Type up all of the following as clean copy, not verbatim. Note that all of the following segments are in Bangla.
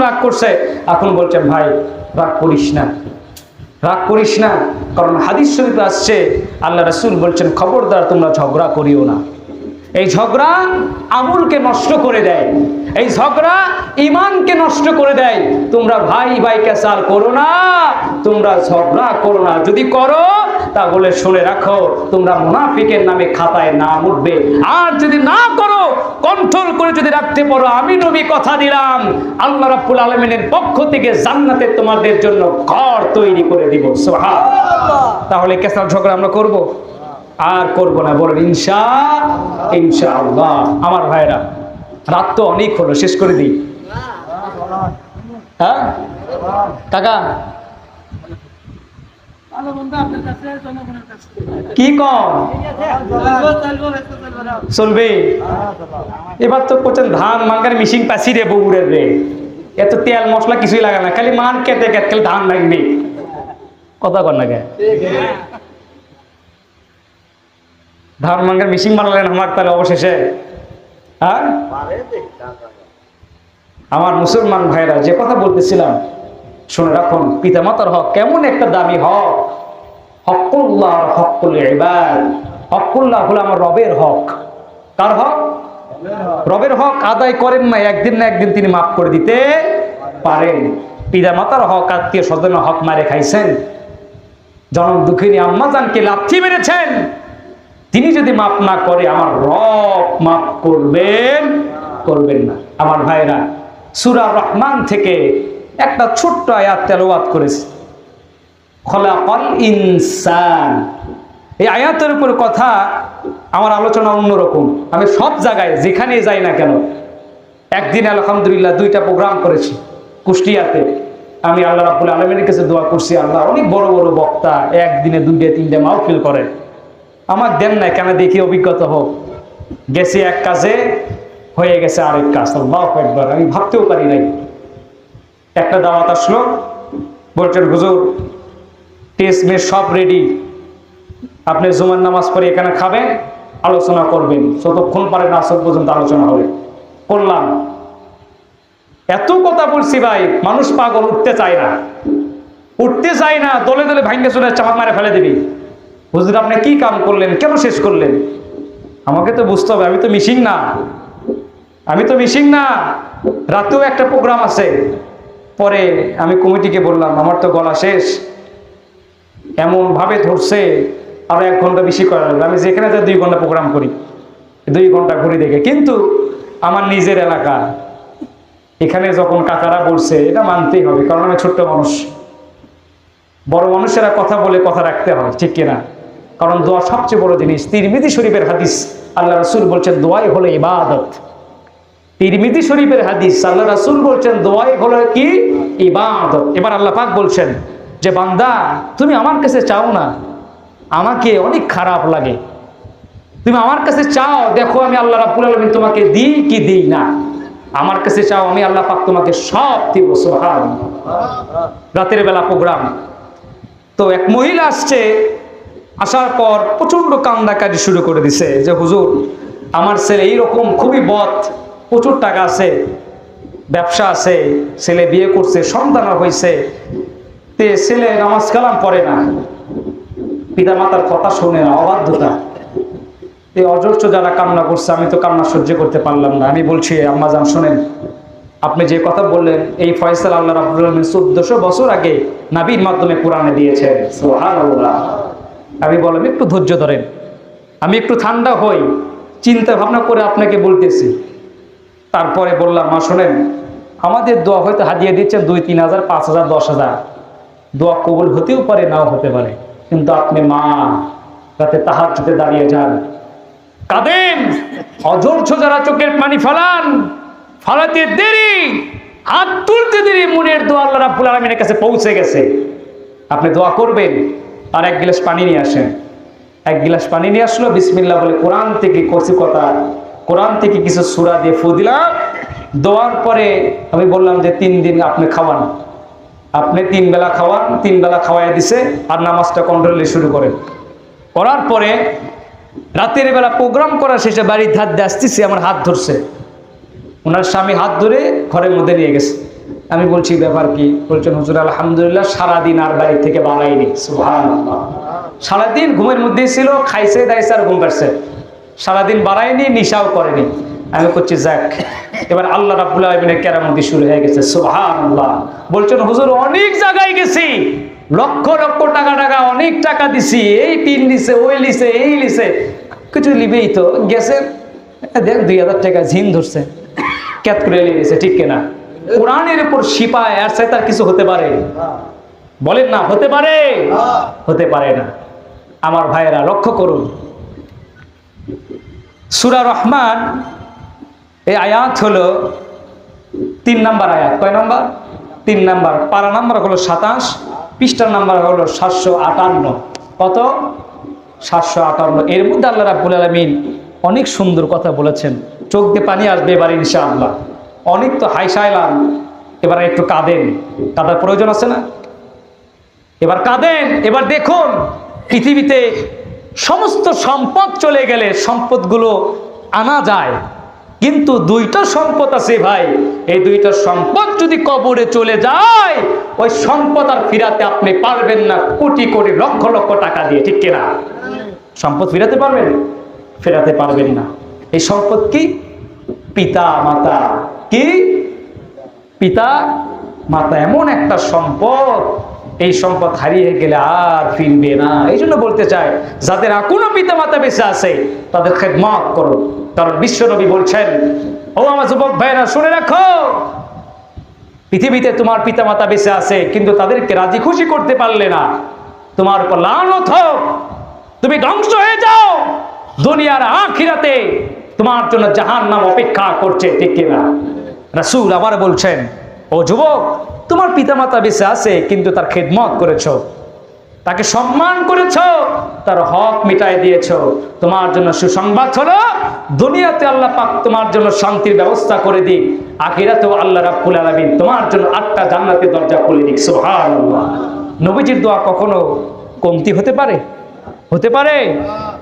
রাগ করছে, এখন বলছেন ভাই রাগ করিস না, রাগ করিস না, কারণ হাদিস শরীফে আসছে আল্লাহ রাসূল বলছেন খবরদার তোমরা ঝগড়া করিও না। এই ঝগড়া আমলকে নষ্ট করে দেয়, এই ঝগড়া ঈমানকে নষ্ট করে দেয়। তোমরা ভাই ভাইকে চাল করো না, তোমরা ঝগড়া করো না। যদি করো তাহলে শুনে রাখো তোমরা মুনাফিকের নামে খাতায় নাম উঠবে। আর যদি না করো, কন্ট্রোল করে যদি রাখতে পারো, আমি নবী কথা দিলাম আল্লাহ রাব্বুল আলামিনের পক্ষ থেকে জান্নাতে তোমাদের জন্য ঘর তৈরি করে দিব। সুবহানাল্লাহ। তাহলে কেসাল ঝগড়া আমরা করব আর করব না, বলেন ইনশাআল্লাহ। আমার ভাইরা রাত তো অনেক হলো, শেষ করে দিই। হ্যাঁ কাকা কি কম চলবে? এবার তো করছেন ধান মাঙ্গার মিশিং পাশি রে বগুড়ের রে, এত তেল মশলা কিছুই লাগে না, খালি মান কেটে খালি ধান লাগবে। কথা কর না কে ধান মাঙ্গার মিশিং বানালেন আমার, তাহলে অবশেষে হ্যাঁ আমার মুসলমান ভাইরা যে কথা বলতেছিলাম শুনে রাখুন, পিতামাতার হক কেমন একটা দামি হক। হকুল্লাহ হকুল ইবাদ, হকুল্লাহ হলো আমার রবের হক। কার হক? রবের হক আদায় করেন না, একদিন না একদিন তিনি মাফ করে দিতে পারেন। পিতামাতার হক, আত্মীয় স্বজনের হক মারে খাইছেন, জনম দুঃখিনী আম্মাজানকে লাথি মেরেছেন, তিনি যদি মাফ না করে আমার রব মাফ করবেন না। আমার ভাইরা সূরা রহমান থেকে একটা ছোট্ট আয়াত তেলাওয়াত করেছে, খলাকাল ইনসান। এই আয়াতের উপর কথা আমার আলোচনা অন্যরকম। আমি সব জায়গায় যেখানে যাই না কেন, একদিন আলহামদুলিল্লাহ 2টা প্রোগ্রাম করেছি কুষ্টিয়াতে। আমি আল্লাহ রাব্বুল আলামিনের কাছে দোয়া করছি, আল্লাহ অনেক বড় বড় বক্তা একদিনে 2টা 3টা মাহফিল করে, আমার দেন না কেন, দেখি অভিজ্ঞতা হোক। গেছি এক কাজে, হয়ে গেছে আরেক কাজ। আল্লাহু আকবার, আমি ভাবতেও পারি নাই। একটা দাওয়াত আসলো, বলছেন হুজুর টেস্ট মেস সব রেডি, আপনি জুমার নামাজ পড়ে এখানে খাবেন, আলোচনা করবেন, যতক্ষণ পারেন আসর পর্যন্ত আলোচনা হবে। করলাম, এত কথা বলছি ভাই, মানুষ পাগল, উঠতে চায় না, দলে দলে ভাঙ্গে চলে চাপাক মারে ফেলে দিবি। হুজুর আপনি কি কাম করলেন, কেন শেষ করলেন? আমাকে তো বুঝতে হবে, আমি তো মিশিং না, রাতেও একটা প্রোগ্রাম আছে। পরে আমি কমিটিকে বললাম আমার তো গলা শেষ, এমন ভাবে ধরছে আরো 1 ঘন্টা বেশি করা লাগবে। আমি যেখানে যা 2 ঘন্টা প্রোগ্রাম করি, 2 ঘন্টা ঘুরে দেখে, কিন্তু আমার নিজের এলাকা, এখানে যখন কাকারা বলছে এটা মানতেই হবে, কারণ আমি ছোট্ট মানুষ। বড় মানুষেরা কথা বলে কথা রাখতে হয়, ঠিক কিনা? কারণ দোয়া সবচেয়ে বড় জিনিস। তিরমিজি শরীফের হাদিস, আল্লাহ রাসূল বলছেন দোয়াই হলো ইবাদত। তিরমিজি শরীফের হাদিস, আল্লাহ রাসূল বলছেন দোয়াই হলো কি? ইবাদত। এবার আল্লাহ পাক বলছেন যে বান্দা তুমি আমার কাছে চাও না, আমাকে অনেক খারাপ লাগে, তুমি আমার কাছে চাও, দেখো আমি আল্লাহ রাব্বুল আলামিন তোমাকে দিই কি দিই না। আমার কাছে চাও, আমি আল্লাহ পাক তোমাকে সব দিব। সুবহানাল্লাহ। রাতের বেলা প্রোগ্রাম, তো এক মহিলা আসছে, আসার পর প্রচন্ড কান্দাকাটি শুরু করে দিছে যে হুজুর আমার ছেলে এইরকম খুবই বদ, প্রচুর টাকা আছে, ব্যবসা আছে, ছেলে বিয়ে করছে, সন্তান হয়েছে, তে ছেলে নামাজ কালাম পড়ে না, পিতা মাতার কথা শোনে না, অবাধ্যতা। এই অজস্র যারা কান্না করছে, আমি তো কান্না সহ্য করতে পারলাম না। আমি বলছি আম্মাজান শোনেন, আপনি যে কথা বললেন এই ফয়সালা আল্লাহ রাব্বুল আলামিন 1400 বছর আগে নবীর মাধ্যমে কোরআনে দিয়েছেন। সুবহানাল্লাহ। আমি বললাম একটু ধৈর্য ধরেন, আমি একটু ঠান্ডা হই, চিন্তা ভাবনা করে আপনাকে বলতেছি। তারপরে বললাম মা শোনেন, আমাদের দোয়া হয়তো হাদিয়া দিচ্ছেন 2-3 হাজার, 5,000, 10,000, দোয়া কবুল হতেও পারে নাও হতে পারে, কিন্তু আপনি মা রাতে তাহাজ্জুদে দাঁড়িয়ে যান, কাঁদেন, অজস্র যারা চোখের পানি ফালাতে দেরি, হাত তুলতে দেরি, মনের দোয়া আল্লাহ রাব্বুল আলামিনের কাছে পৌঁছে গেছে। আপনি দোয়া করবেন, আর 1 গ্লাস পানি নিয়ে আসেন। 1 গ্লাস পানি নিয়ে আসলো, বিসমিল্লাহ বলে কোরআন থেকে কচি কথা, কোরআন থেকে কিছু সূরা দিয়ে ফু দিলাম। দোয়ার পরে আমি বললাম যে 3 দিন আপনি খাওয়ান, আপনি 3 বেলা খাওয়ান, 3 বেলা খাওয়াই দিছে, আর নামাজটা কন্ট্রোলে শুরু করেন। করার পরে রাতের বেলা প্রোগ্রাম করা শেষে বাড়ির ধার দিয়ে আসতেছি, আমার হাত ধরছে, ওনার স্বামী হাত ধরে ঘরের মধ্যে নিয়ে গেছে। আমি বলছি ব্যাপার কি? বলছেন হুজুর আলহামদুলিল্লাহ সারাদিন আর বাড়ি থেকে বাড়াইনি। সুবহানাল্লাহ। সারাদিন ঘুমের মধ্যেই ছিল, খাইছে দাইছে আর ঘুম পাচ্ছে, সারাদিন বাড়ায়নি, নিশাও করেনি। আমি করছি যাক, এবার আল্লাহ রাব্বুল আলামিনের কেরামতি শুরু হয়ে গেছে। সুবহানাল্লাহ। বলছেন হুজুর অনেক জায়গায় গেছি, লক্ষ লক্ষ টাকা অনেক টাকা দিছি, এই টিন লিছে, ওই লিছে, এই লিছে, কিছু লিবেই তো গেছে, দেখ 2000 টাকা ঝিম ধরছে, ক্যাত করে লিয়েছে, ঠিক কিনা? কোরআনের উপর শিপায় আর চাই তার কিছু হতে পারে? বলেন না, হতে পারে? হতে পারে না। আমার ভাইয়েরা লক্ষ্য করুন, সূরা রহমান এই আয়াত হলো 3 নাম্বার আয়াত। কয় নাম্বার? 3 নাম্বার। পারা নাম্বার হলো 27, পৃষ্ঠার নাম্বার হলো 758। কত? 758। এর মধ্যে আল্লাহ রাব্বুল আলামিন অনেক সুন্দর কথা বলেছেন, চোখ দিয়ে পানি আসবে এবার ইনশাআল্লাহ। অনেক তো হাইসাইলাম, এবার একটু কাঁদেন, কাঁদার প্রয়োজন আছে না? এবার কাঁদেন। এবার দেখুন, পৃথিবীতে সমস্ত সম্পদ চলে গেলে সম্পদগুলো আনা যায়, কিন্তু 2টা সম্পদ আছে ভাই, এই 2টা সম্পদ যদি কবরে চলে যায়, ওই সম্পদ আর ফিরাতে আপনি পারবেন না কোটি কোটি লক্ষ লক্ষ টাকা দিয়ে, ঠিক কিনা? সম্পদ ফিরাতে পারবেন? ফেরাতে পারবেন না। এই সম্পদ কি? পিতা মাতা। কি? পিতা মাতা এমন একটা সম্পদ, এই সম্পদ হারিয়ে গেলে আর ফিরবে না। এই জন্য বলতে চাই, যাদের এখনো পিতা মাতা বেঁচে আছে তাদের খেদমত করো, কারণ বিশ্ব নবী বলছেন, ও আমার যুবক ভাইরা শুনে রাখো, পৃথিবীতে তোমার পিতা মাতা বেঁচে আছে কিন্তু তাদেরকে রাজি খুশি করতে পারলে না, তোমার উপর লানত হোক, তুমি ধ্বংস হয়ে যাও, দুনিয়ার আখিরাতে তোমার জন্য জাহান্নাম অপেক্ষা করছে, ঠিক কিনা? রাসূল আবার বলছেন, ও যুবক, তোমার পিতামাতা বেঁচে আছে কিন্তু তার খেদমত করেছো, তাকে সম্মান করেছো, তার হক মিটাই দিয়েছো, তোমার জন্য সুসংবাদ হলো দুনিয়াতে আল্লাহ পাক তোমার জন্য শান্তির ব্যবস্থা করে দিক, আখিরাতেও আল্লাহ রাব্বুল আলামিন তোমার জন্য 8টা জান্নাতের দরজা খুলে দিক। সুবহানাল্লাহ। নবীজির দোয়া কখনো কমতি হতে পারে? হতে পারে?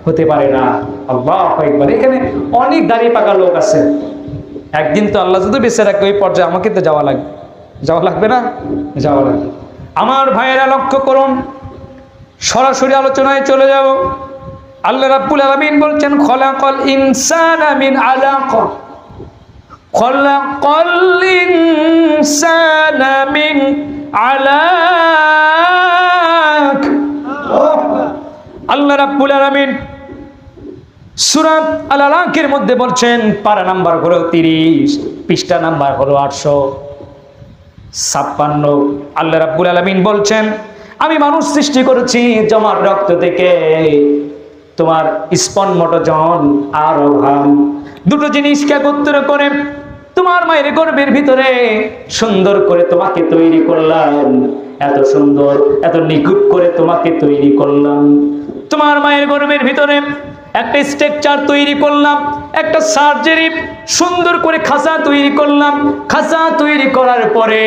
হতে পারে না। আল্লাহু আকবার। এখানে অনেক দাড়ি পাকা লোক আছে, একদিন তো আল্লাহ যদি বেঁচে রাখে ওই পর্যায়ে আমাকে তো যাওয়া লাগবে, যাওয়া লাগবে না? যাওয়া লাগবে। আমার ভাইয়েরা লক্ষ্য করুন, সরাসরি আলোচনায় চলে যাব। আল্লাহ রাব্বুল আলামিন বলছেন, খলাকাল ইনসানা মিন আলাক, খলাকাল ইনসানা মিন আলাক। আল্লাহ রাব্বুল আলামিন সূরা আল-আলাকের মধ্যে বলছেন, পারা নাম্বার হলো 30, পৃষ্ঠা নাম্বার হলো 856। আল্লাহ রাব্বুল আলামিন বলছেন, আমি মানুষ সৃষ্টি করেছি জমাট রক্ত থেকে, তোমার স্পর্মটজন আর ওভাম, 2টো জিনিসকে একত্র করে তোমার মায়ের গর্ভের ভিতরে সুন্দর করে তোমাকে তৈরি করলাম, এত সুন্দর এত নিখুঁত করে তোমাকে তৈরি করলাম। তোমার মায়ের গর্ভের ভিতরে একটা স্ট্রাকচার তৈরি করলাম, একটা সার্জারি সুন্দর করে খাঁচা তৈরি করলাম, খাঁচা তৈরি করার পরে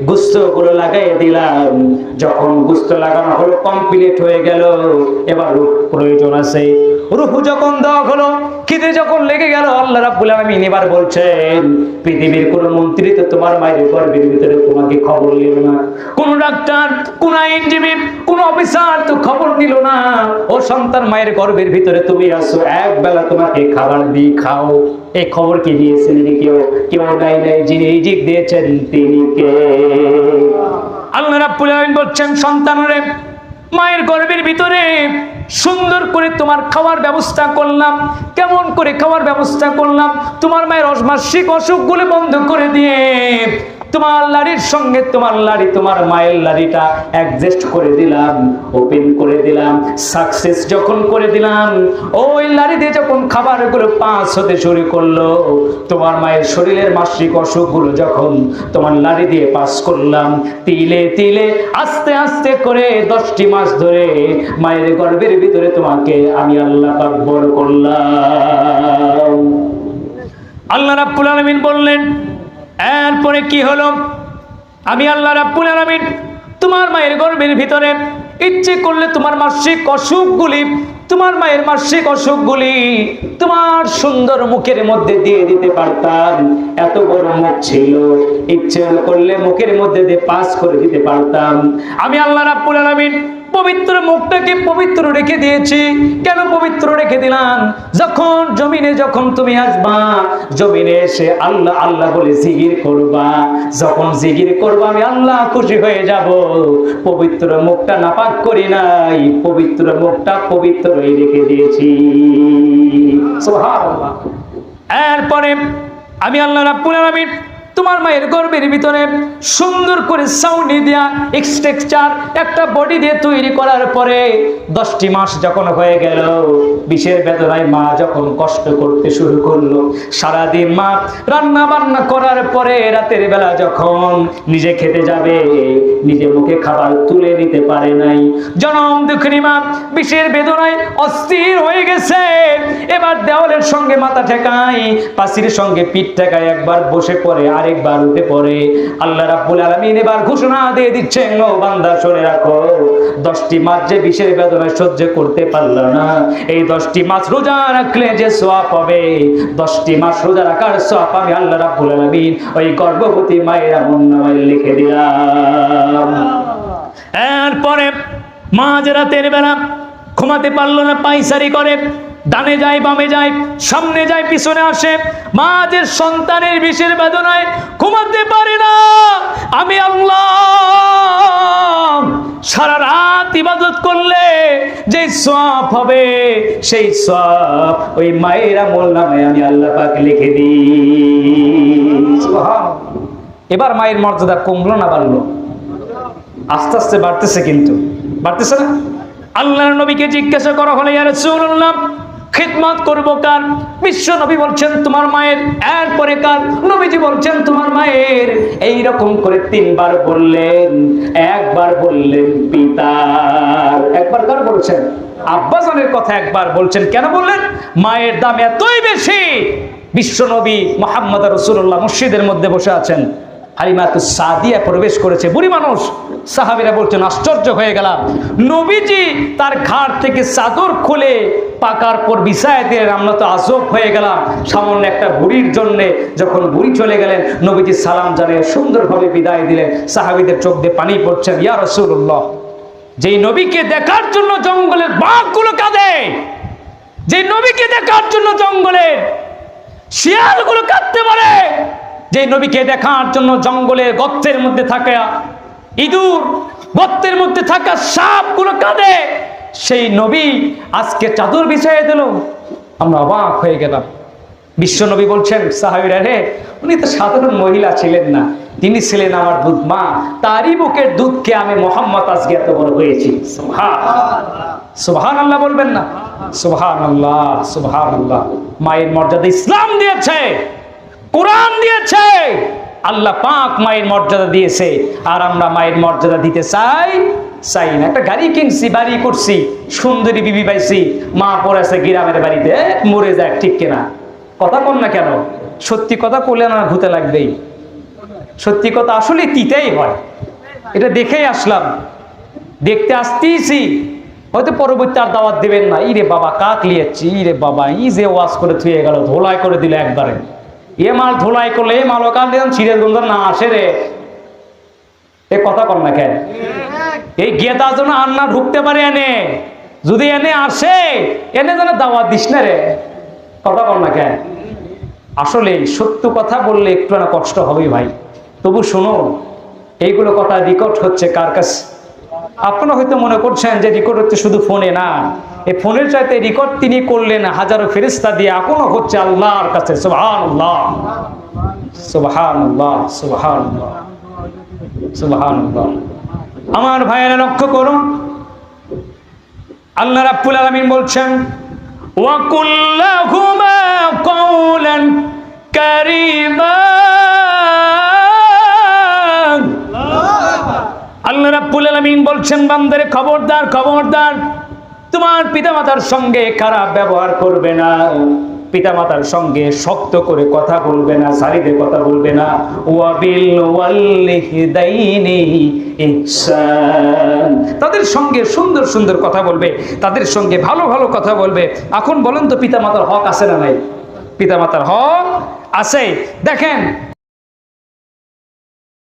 গোস্তগুলো লাগাই দিলাম। যখন গোস্ত লাগানো হলো, কমপ্লিট হয়ে গেল, এবার রূহ প্রয়োজন আছে, রূহ যখন দেওয়া হলো, খিদে যখন লেগে গেল, আল্লাহ রাব্বুল আলামিন এবার বলছেন, পৃথিবীর কোন মন্ত্রী তো তোমার মায়ের গর্ভের ভিতরে তোমাকে খবর নিল না, কোন ডাক্তার, কোন আইনজীবী, কোন অফিসার তো খবর নিল না, ও সন্তান মায়ের গর্ভের ভিতরে তুমি আসো, একবেলা তোমাকে খাবার দিয়ে খাও। এই খবর কি দিয়েছেন? কেউ কেউ নাই, যিনি রিজিক দিয়েছেন তিনি কে? আল্লাহ রাব্বুল আলামিন বলছেন, সন্তানরে মায়ের গর্ভের ভিতরে সুন্দর করে তোমার খাওয়ার ব্যবস্থা করলাম। কেমন করে খাওয়ার ব্যবস্থা করলাম? তোমার মায়ের মাসিক অসুখগুলো বন্ধ করে দিয়ে তোমার লাড়ির সঙ্গে তোমার লাড়ি, তোমার মায়ের লাড়িটা অ্যাডজাস্ট করে দিলাম, ওপেন করে দিলাম, সাকসেস যখন করে দিলাম, ওই লাড়ি দিয়ে যখন খাবারগুলো পাস হতে শুরু করলো, তোমার মায়ের শরীরের মাসিক অসুখগুলো যখন তোমার লাড়ি দিয়ে পাস করলাম, তিলে তিলে আস্তে আস্তে করে 10টি মাস ধরে মায়ের গর্ভের ভিতরে তোমাকে আমি আল্লাহ পাক বড় করলাম। আল্লাহ রাব্বুল আলামিন বললেন, এরপরে কি হলো? আমি আল্লাহ রাব্বুল আলামিন তোমার মায়ের গর্ভের ভিতরে ইচ্ছে করলে তোমার মাসিক অসুখগুলি তোমার মায়ের মাসিক অসুখগুলি তোমার সুন্দর মুখের মধ্যে দিয়ে দিতে পারতাম। এত বড় মুখ ছিল, ইচ্ছে করলে মুখের মধ্যে দিয়ে পাস করে দিতে পারতাম। আমি আল্লাহ রাব্বুল আলামিন পবিত্র মুখটাকে পবিত্র রেখে দিয়েছি। কেন পবিত্র রেখে দিলাম? যখন জমিনে যখন তুমি আসবা, জমিনে এসে আল্লাহ আল্লাহ বলে জিকির করবা। যখন জিকির করবা আমি আল্লাহ খুশি হয়ে যাব। পবিত্র মুখটা নাপাক করি নাই, পবিত্র মুখটা পবিত্রই রেখে দিয়েছি। সুবহানাল্লাহ। এরপরে আমি আল্লাহ রাব্বুল আলামিন তোমার মায়ের গর্ভের ভিতরে সুন্দর করে সাউন্ড দেয়া এক্সট্রাকচার একটা বডি দিয়ে তৈরি করার পরে 10টি মাস যখন হয়ে গেল, বিষের বেদনায় মা যখন কষ্ট করতে শুরু করলো, সারাদিন মা রান্না বান্না করার পরে রাতের বেলা যখন নিজে খেতে যাবে, নিজে মুখে খাবার তুলে নিতে পারে নাই। জনম দুঃখিনী মা বিষের বেদনায় অস্থির হয়ে গেছে। এবার দেওয়ালের সঙ্গে মাথা ঠেকায়, পাশির সঙ্গে পিঠ ঠেকায়, একবার বসে পড়ে আরেকবার উঠে পড়ে। আল্লাহ রাব্বুল আলামিন এবার ঘোষণা দিয়ে দিচ্ছেন, ও বান্দা শুনে রাখো, 10টি মাস যে বিষের বেদনা সহ্য করতে পারল না, এই 10টি মাস রোজা রাখলে যে সওয়াব হবে, 10টি মাস রোজা রাখার সওয়াব আমি আল্লাহ রাব্বুল আলামিন ওই গর্ভবতী মায়ের আমলনামায় লিখে দিলাম। এরপরে মা যে রাতের বেলা ঘুমাতে পারলো না, পায়চারি করে, ডানে যায় বামে যায়, সামনে যায় পিছনে আসে, মাদের সন্তানের বিষের বেদনায় ঘুমাতে পারে না। আমি আল্লাহ সারা রাত ইবাদত করলে যে সওয়াব হবে, সেই সওয়াব ওই মায়ের আমলনামায় আমি আল্লাহ পাক লিখে দিই। সুবহানাল্লাহ। এবার মায়ের মর্যাদা কমলো না বাড়লো? আস্তে আস্তে বাড়তেছে, কিন্তু বাড়তেছে না? আল্লাহর নবীকে জিজ্ঞাসা করা হলো, ইয়া রাসূলুল্লাহ খিদমত করব কার? বিশ্ব নবী বলছেন তোমার মায়ের। এরপরে কার? নবীজি বলছেন তোমার মায়ের। এই রকম করে 3বার বললেন। একবার বললেন পিতার, একবার কার বলছেন? আব্বাজানের কথা একবার বলছেন। কেন বললেন? মায়ের দাম এতই বেশি। বিশ্ব নবী মুহাম্মদ রাসূলুল্লাহ মসজিদের মধ্যে বসে আছেন, হালিমাতুস সাদিয়া প্রবেশ করেছে, বুড়ি মানুষ। সাহাবীরা বলছেন আশ্চর্য হয়ে গেলাম, নবীজি তার ঘাট থেকে চাদর খুলে পাকার পর বিছায় দিলেন। আমরা তো আজব হয়ে গেলাম সামান্য একটা বুড়ির জন্য। যখন বুড়ি চলে গেলেন, নবীজি সালাম জানিয়ে সুন্দরভাবে বিদায় দিলেন। সাহাবীদের চোখ দিয়ে পানি পড়ছেন। ইয়া রাসূলুল্লাহ, যেই নবীকে দেখার জন্য জঙ্গলের বাঘগুলো কাঁদে, যেই নবীকে দেখার জন্য জঙ্গলের শিয়ালগুলো কাঁদতে পারে, যে নবীকে দেখার জন্য জঙ্গলের গর্তের মধ্যে থাকা ইঁদুর, গর্তের মধ্যে থাকা সাপগুলো কাঁদে, সেই নবী আজকে চাদর বিছাইয়ে দিল। আমরা অবাক হয়ে গেলাম। বিশ্ব নবী বলছেন, সাহাবীরা রে, উনি তো সাধারণ মহিলা ছিলেন না, তিনি ছিলেন আমার দুধ মা। তারই বুকের দুধকে আমি মুহাম্মদ আজকে এত বড় হয়েছি। সুবহানাল্লাহ বলবেন না? সুবহানাল্লাহ, সুবহানাল্লাহ। মায়ের মর্যাদা ইসলাম দিয়েছে, কোরআন দিয়েছে, আল্লাহ পাক মায়ের মর্যাদা দিয়েছে। আর আমরা মায়ের মর্যাদা দিতে চাই না। একটা গাড়ি কিনছি, বাড়ি করছি, সুন্দরী বিবি পাইছি, মা পড়েছে গ্রামের বাড়িতে, মরে যায়, ঠিক কিনা? কথা কম না কেন? সত্যি কথা বললে না ভূতে লাগবেই। সত্যি কথা আসলে তিতেই হয়। এটা দেখেই আসলাম, দেখতে আসতেইছি, হয়তো পরবর্তী আর দাওয়াত দেবেন না। ইরে বাবা কাক লিয়েছি, ইরে বাবা ই যে ওয়াজ করে থুয়ে গেল, ধোলাই করে দিল একবারে। এ মাল ধোলাই করলে এ মাল ওখান দিলাম সিরাজগঞ্জ না আসে রে। এ কথা কর না কেন? এই গেদা যেন আর না ঢুকতে পারে এনে, যদি এনে আসে এনে যেন দাওয়াত দিস না রে। কথা কর না কেন? আসলে সত্য কথা বললে একটু না কষ্ট হবেই ভাই, তবু শোনো, এইগুলো কথা রেকর্ড হচ্ছে কার কাছে? আপনারা হয়তো মনে করছেন যে রেকর্ড হচ্ছে শুধু ফোনে, না, এই ফোনের চাইতে রেকর্ড তিনি করলেন হাজারো ফেরেশতা দিয়ে, এখনো হচ্ছে আল্লাহর কাছে। সুবহানাল্লাহ, সুবহানাল্লাহ, সুবহানাল্লাহ, সুবহানাল্লাহ। আমার ভাইয়েরা লক্ষ্য করুন, আল্লাহ রাব্বুল আলামিন বলছেন, ওয়া কুল্লাহুমা কাওলান কারীমা। আল্লাহ রাব্বুল আলামিন বলছেন, বান্দারে খবরদার, খবরদার, তোমার পিতামাতার সঙ্গে খারাপ ব্যবহার করবে না, পিতামাতার সঙ্গে শক্ত করে কথা বলবে না, সারিদে কথা বলবে না। ওয়াবিল ওয়ালিদাইনি ইহসান, তাদের সঙ্গে সুন্দর সুন্দর কথা বলবে, তাদের সঙ্গে ভালো ভালো কথা বলবে। এখন বলেন তো পিতামাতার হক আছে না নাই? পিতামাতার হক আছে। দেখেন